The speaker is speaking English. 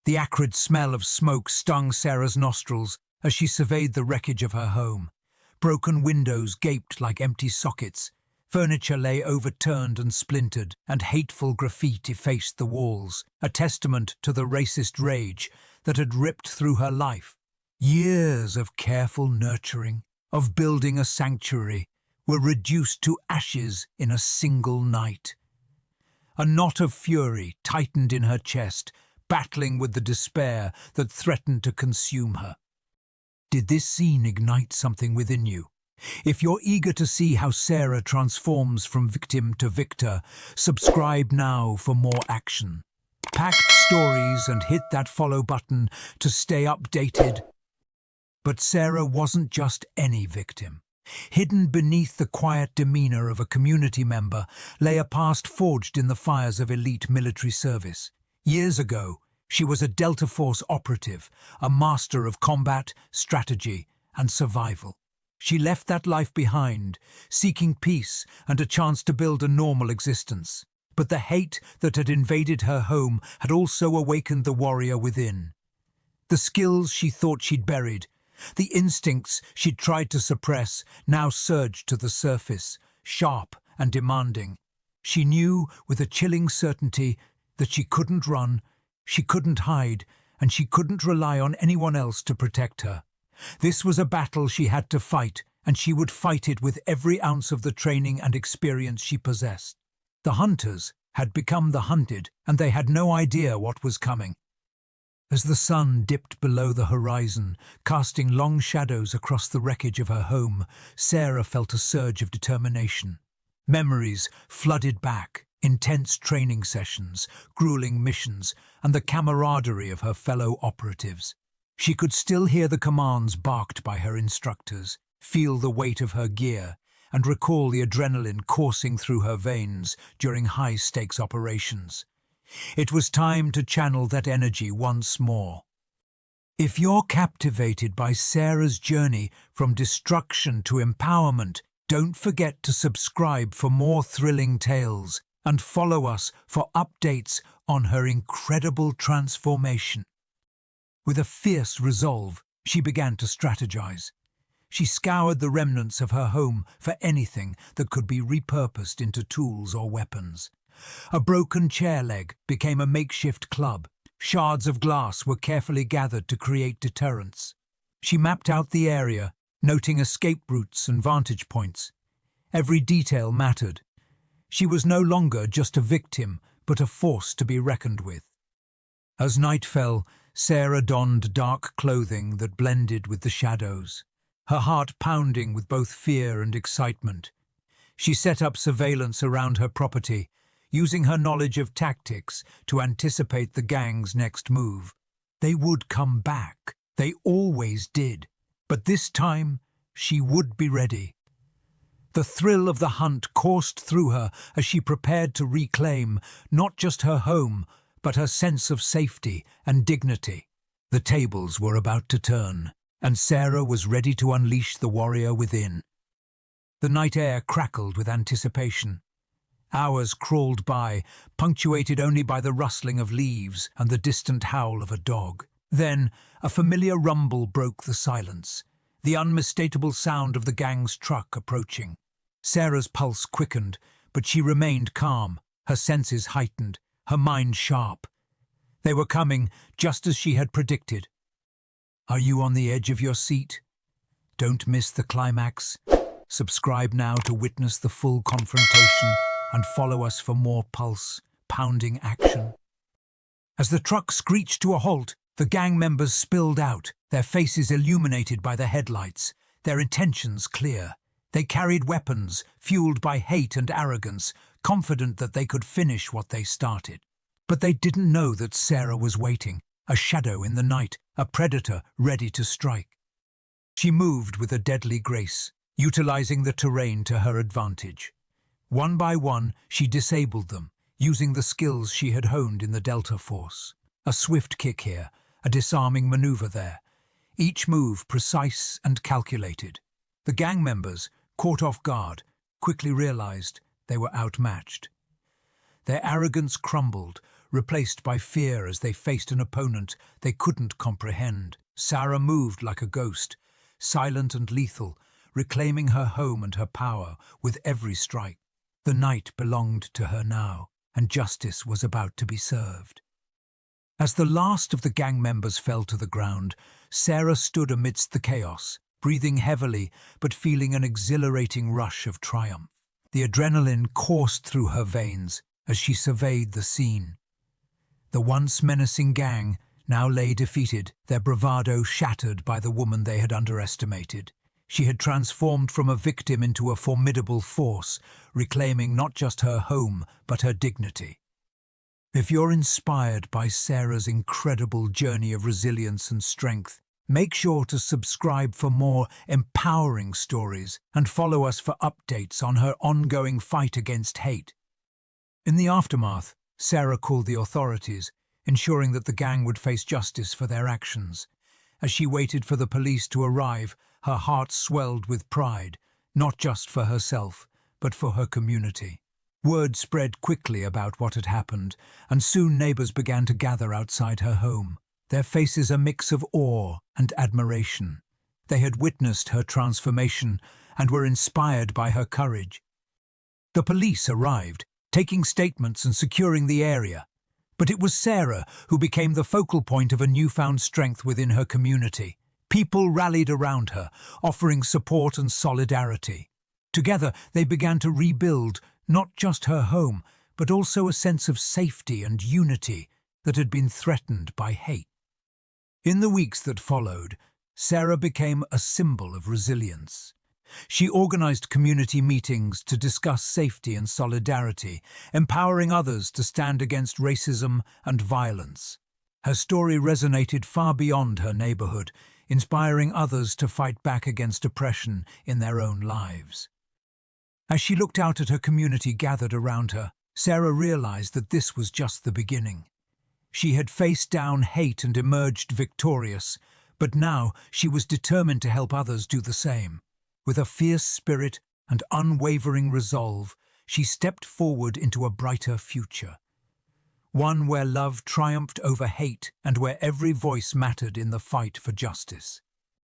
The acrid smell of smoke stung Sarah's nostrils as she surveyed the wreckage of her home. Broken windows gaped like empty sockets. Furniture lay overturned and splintered, and hateful graffiti faced the walls, a testament to the racist rage that had ripped through her life. Years of careful nurturing, of building a sanctuary, were reduced to ashes in a single night. A knot of fury tightened in her chest, battling with the despair that threatened to consume her. Did this scene ignite something within you? If you're eager to see how Sarah transforms from victim to victor, subscribe now for more action. Packed stories and hit that follow button to stay updated. But Sarah wasn't just any victim. Hidden beneath the quiet demeanor of a community member lay a past forged in the fires of elite military service. Years ago, she was a Delta Force operative, a master of combat, strategy, and survival. She left that life behind, seeking peace and a chance to build a normal existence. But the hate that had invaded her home had also awakened the warrior within. The skills she thought she'd buried, the instincts she'd tried to suppress, now surged to the surface, sharp and demanding. She knew with a chilling certainty that she couldn't run, she couldn't hide, and she couldn't rely on anyone else to protect her. This was a battle she had to fight, and she would fight it with every ounce of the training and experience she possessed. The hunters had become the hunted, and they had no idea what was coming. As the sun dipped below the horizon, casting long shadows across the wreckage of her home, Sarah felt a surge of determination. Memories flooded back, intense training sessions, grueling missions, and the camaraderie of her fellow operatives. She could still hear the commands barked by her instructors, feel the weight of her gear, and recall the adrenaline coursing through her veins during high-stakes operations. It was time to channel that energy once more. If you're captivated by Sarah's journey from destruction to empowerment, don't forget to subscribe for more thrilling tales and follow us for updates on her incredible transformation. With a fierce resolve, she began to strategize. She scoured the remnants of her home for anything that could be repurposed into tools or weapons. A broken chair leg became a makeshift club. Shards of glass were carefully gathered to create deterrents. She mapped out the area, noting escape routes and vantage points. Every detail mattered. She was no longer just a victim, but a force to be reckoned with. As night fell, Sarah donned dark clothing that blended with the shadows, her heart pounding with both fear and excitement. She set up surveillance around her property, using her knowledge of tactics to anticipate the gang's next move. They would come back. They always did. But this time, she would be ready. The thrill of the hunt coursed through her as she prepared to reclaim not just her home, but her sense of safety and dignity. The tables were about to turn, and Sarah was ready to unleash the warrior within. The night air crackled with anticipation. Hours crawled by, punctuated only by the rustling of leaves and the distant howl of a dog. Then, a familiar rumble broke the silence, the unmistakable sound of the gang's truck approaching. Sarah's pulse quickened, but she remained calm, her senses heightened, her mind sharp. They were coming, just as she had predicted. Are you on the edge of your seat? Don't miss the climax. Subscribe now to witness the full confrontation and follow us for more pulse-pounding action. As the truck screeched to a halt, the gang members spilled out, their faces illuminated by the headlights, their intentions clear. They carried weapons, fueled by hate and arrogance, confident that they could finish what they started. But they didn't know that Sarah was waiting, a shadow in the night, a predator ready to strike. She moved with a deadly grace, utilizing the terrain to her advantage. One by one, she disabled them, using the skills she had honed in the Delta Force. A swift kick here, a disarming maneuver there, each move precise and calculated. The gang members, caught off guard, quickly realized they were outmatched. Their arrogance crumbled, replaced by fear as they faced an opponent they couldn't comprehend. Sarah moved like a ghost, silent and lethal, reclaiming her home and her power with every strike. The night belonged to her now, and justice was about to be served. As the last of the gang members fell to the ground, Sarah stood amidst the chaos, breathing heavily but feeling an exhilarating rush of triumph. The adrenaline coursed through her veins as she surveyed the scene. The once menacing gang now lay defeated, their bravado shattered by the woman they had underestimated. She had transformed from a victim into a formidable force, reclaiming not just her home, but her dignity. If you're inspired by Sarah's incredible journey of resilience and strength, make sure to subscribe for more empowering stories and follow us for updates on her ongoing fight against hate. In the aftermath, Sarah called the authorities, ensuring that the gang would face justice for their actions. As she waited for the police to arrive, her heart swelled with pride, not just for herself, but for her community. Word spread quickly about what had happened, and soon neighbors began to gather outside her home, their faces a mix of awe and admiration. They had witnessed her transformation and were inspired by her courage. The police arrived, taking statements and securing the area. But it was Sarah who became the focal point of a newfound strength within her community. People rallied around her, offering support and solidarity. Together, they began to rebuild not just her home, but also a sense of safety and unity that had been threatened by hate. In the weeks that followed, Sarah became a symbol of resilience. She organized community meetings to discuss safety and solidarity, empowering others to stand against racism and violence. Her story resonated far beyond her neighborhood, inspiring others to fight back against oppression in their own lives. As she looked out at her community gathered around her, Sarah realized that this was just the beginning. She had faced down hate and emerged victorious, but now she was determined to help others do the same. With a fierce spirit and unwavering resolve, she stepped forward into a brighter future. One where love triumphed over hate and where every voice mattered in the fight for justice.